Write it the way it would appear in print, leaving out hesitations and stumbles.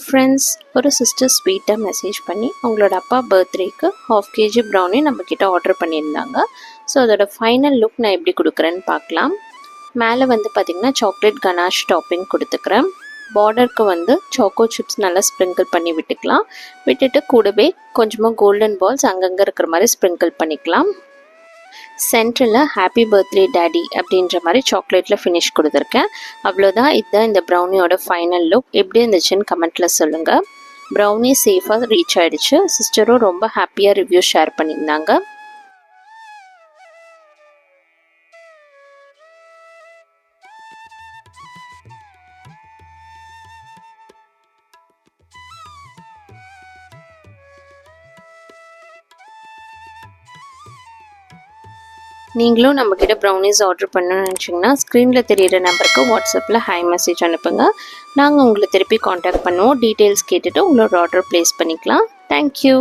Friends, ஒரு sister ஸ்வீட்டாக message பண்ணி அவங்களோட அப்பா பர்த்டேக்கு 1/2 kg ப்ரௌனி நம்மக்கிட்ட ஆர்டர் பண்ணியிருந்தாங்க. ஸோ அதோட ஃபைனல் லுக் நான் எப்படி கொடுக்குறேன்னு பார்க்கலாம். மேலே வந்து பார்த்திங்கன்னா சாக்லேட் கனாஷ் டாப்பிங் கொடுத்துக்கிறேன். பார்டருக்கு வந்து சாக்கோ சிப்ஸ் நல்லா ஸ்ப்ரிங்கிள் பண்ணி விட்டுக்கலாம். விட்டுட்டு கூடவே கொஞ்சமாக கோல்டன் பால்ஸ் அங்கங்கே இருக்கிற மாதிரி ஸ்ப்ரிங்கிள் பண்ணிக்கலாம். சென்டரில் ஹாப்பி பர்த்டே டேடி அப்படின்ற மாதிரி சாக்லேட்டில் ஃபினிஷ் கொடுத்துருக்கேன். அவ்வளோதான், இதுதான் இந்த ப்ரௌனியோட ஃபைனல் லுக். எப்படி இருந்துச்சுன்னு கமெண்ட்டில் சொல்லுங்கள். ப்ரௌனி சேஃபாக ரீச் ஆகிடுச்சு. சிஸ்டரும் ரொம்ப ஹாப்பியாக ரிவ்யூ ஷேர் பண்ணியிருந்தாங்க. நீங்களும் நம்மக்கிட்ட ப்ரௌனிஸ் ஆர்டர் பண்ணணும்னு நினச்சிங்கன்னா ஸ்க்ரீனில் தெரியிற நம்பருக்கு வாட்ஸ்அப்பில் ஹை மெசேஜ் அனுப்புங்க. நாங்கள் உங்களை திருப்பி காண்டாக்ட் பண்ணுவோம். டீட்டெயில்ஸ் கேட்டுட்டு உங்களோட ஆர்டர் ப்ளேஸ் பண்ணிக்கலாம். தேங்க்யூ.